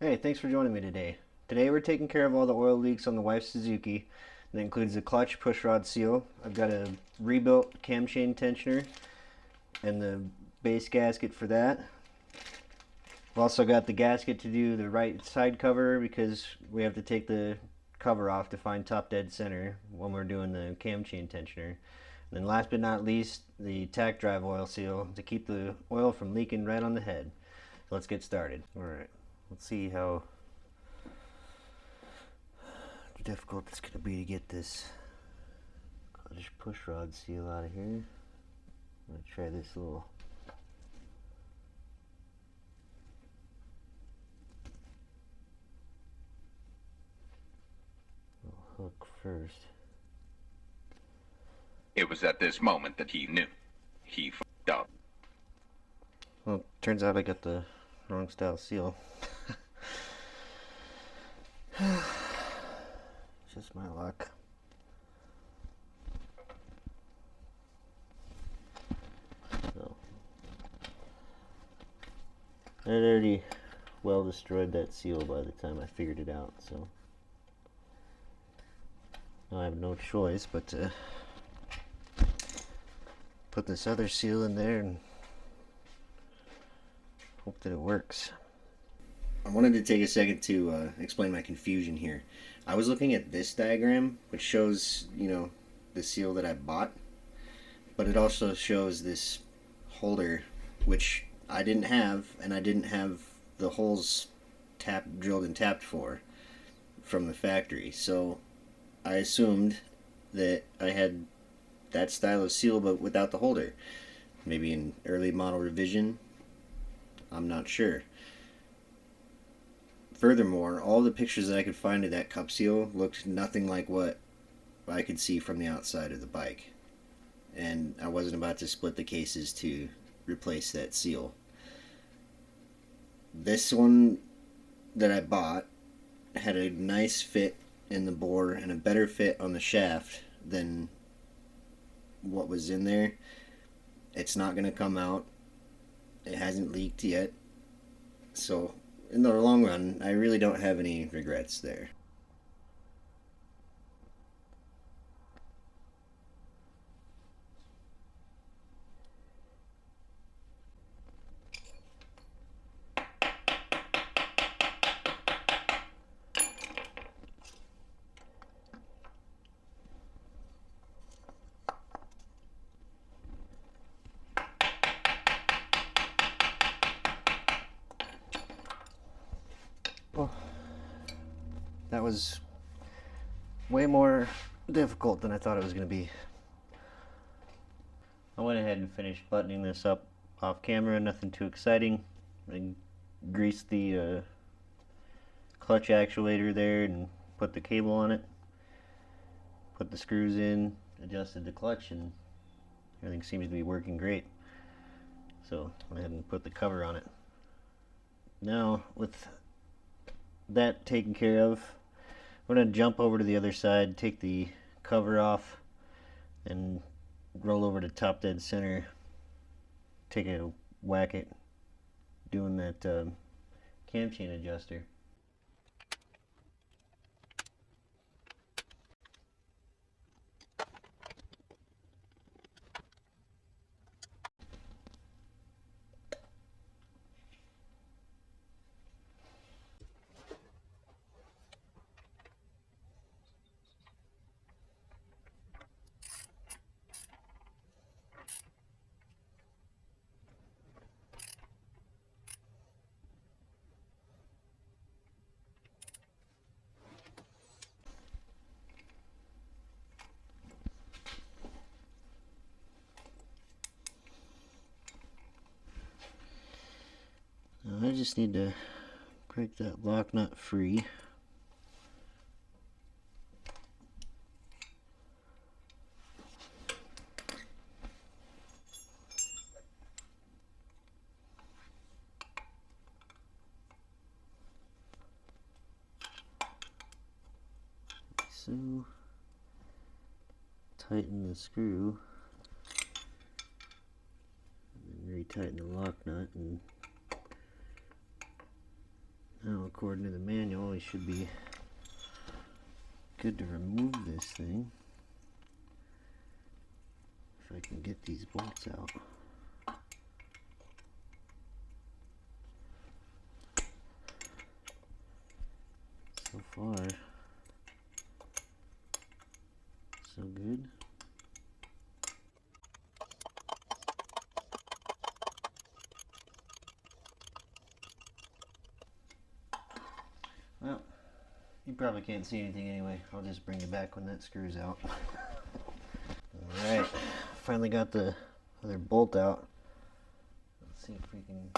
Hey, thanks for joining me today. Today we're taking care of all the oil leaks on the wife's Suzuki. That includes the clutch pushrod seal. I've got a rebuilt cam chain tensioner and the base gasket for that. I've also got the gasket to do the right side cover because we have to take the cover off to find top dead center when we're doing the cam chain tensioner. And then last but not least, the tach drive oil seal to keep the oil from leaking right on the head. So let's get started. Alright, let's see how difficult it's going to be to get this clutch pushrod seal out of here. I'm going to try this little hook first. It was at this moment that he knew. He f***ed up. Well, turns out I got the wrong style seal. Just my luck. So, I had already well destroyed that seal by the time I figured it out, so now I have no choice but to put this other seal in there and hope that it works. I wanted to take a second to explain my confusion here. I was looking at this diagram, which shows, the seal that I bought, but it also shows this holder, which I didn't have, and I didn't have the holes drilled and tapped for from the factory. So I assumed that I had that style of seal, but without the holder. Maybe an early model revision. I'm not sure. Furthermore, all the pictures that I could find of that cup seal looked nothing like what I could see from the outside of the bike. And I wasn't about to split the cases to replace that seal. This one that I bought had a nice fit in the bore and a better fit on the shaft than what was in there. It's not going to come out. It hasn't leaked yet. So in the long run, I really don't have any regrets there. Well, that was way more difficult than I thought it was going to be. I went ahead and finished buttoning this up off camera, nothing too exciting. I greased the clutch actuator there and put the cable on it, put the screws in, adjusted the clutch, and everything seems to be working great. So I went ahead and put the cover on it. Now, with that taken care of, we're going to jump over to the other side, take the cover off, and roll over to top dead center, take a whack at doing that cam chain adjuster. Now I just need to break that lock nut free. So tighten the screw and then retighten the lock nut, and Now, according to the manual, we should be good to remove this thing. If I can get these bolts out. So far, so good. Well, you probably can't see anything anyway. I'll just bring it back when that screw's out. Alright, finally got the other bolt out. Let's see if we can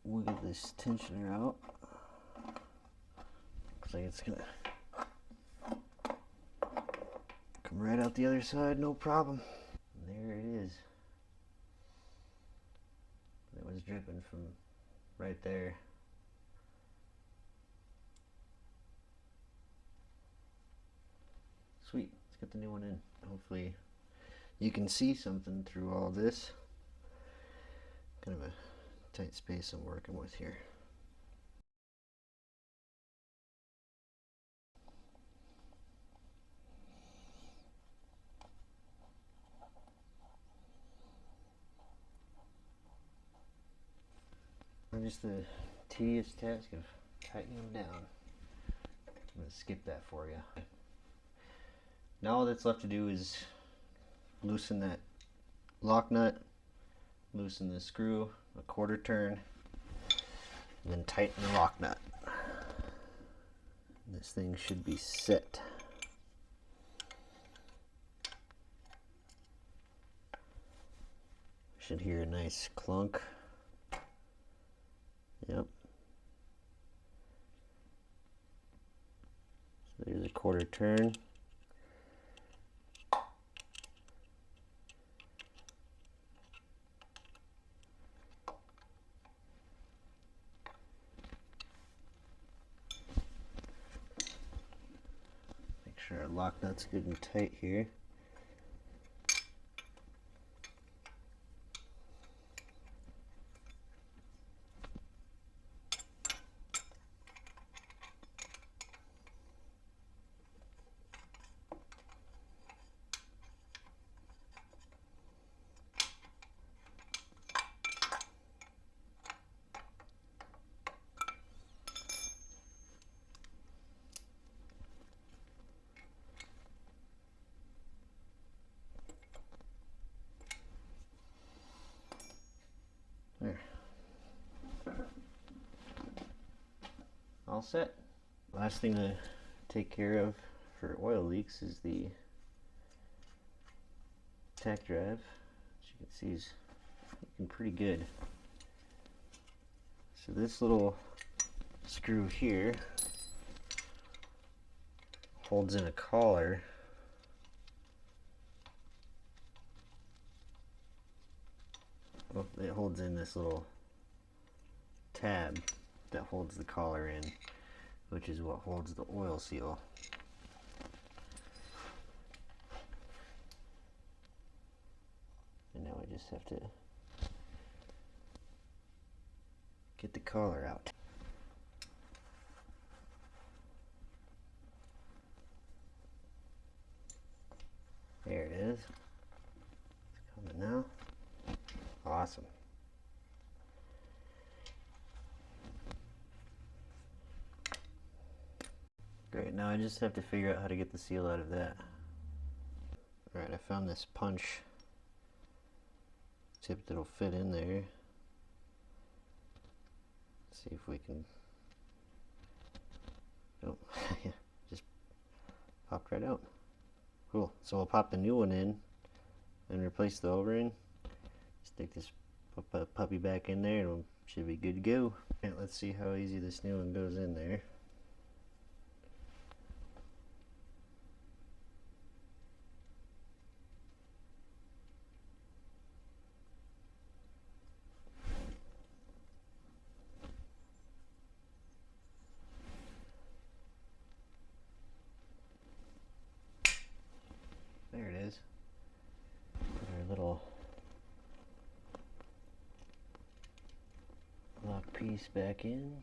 wiggle this tensioner out. Looks like it's gonna come right out the other side, no problem. And there it is. It was dripping from right there. Sweet, let's get the new one in. Hopefully you can see something through all this. Kind of a tight space I'm working with here. Just the tedious task of tightening them down. I'm going to skip that for you. Now all that's left to do is loosen that lock nut, loosen the screw, a quarter turn, and then tighten the lock nut. This thing should be set. Should hear a nice clunk. Yep. So there's a quarter turn. Make sure our lock nut's good and tight here. There. All set. Last thing to take care of for oil leaks is the tach drive. As you can see, is looking pretty good. So this little screw here holds in a collar. Well, it holds in this little tab that holds the collar in, which is what holds the oil seal. And now I just have to get the collar out. There it is. It's coming now. Awesome. Great, now I just have to figure out how to get the seal out of that. Alright, I found this punch tip that'll fit in there. Let's see if we can... Oh, yeah, just popped right out. Cool, so we'll pop the new one in and replace the O-ring. Stick this puppy back in there and it should be good to go. Alright, let's see how easy this new one goes in there. There it is. Put our little lock piece back in.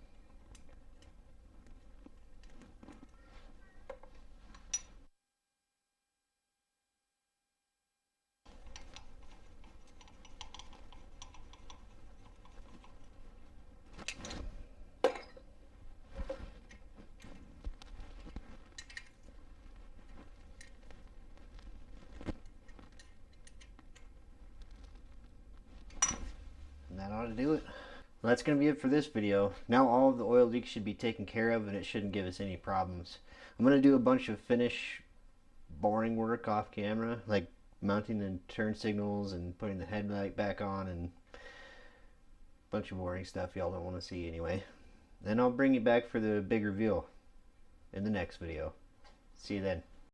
And that ought to do it. Well, that's going to be it for this video. Now all of the oil leaks should be taken care of and it shouldn't give us any problems. I'm going to do a bunch of finish boring work off camera, like mounting the turn signals and putting the headlight back on and a bunch of boring stuff y'all don't want to see anyway. Then I'll bring you back for the big reveal in the next video. See you then.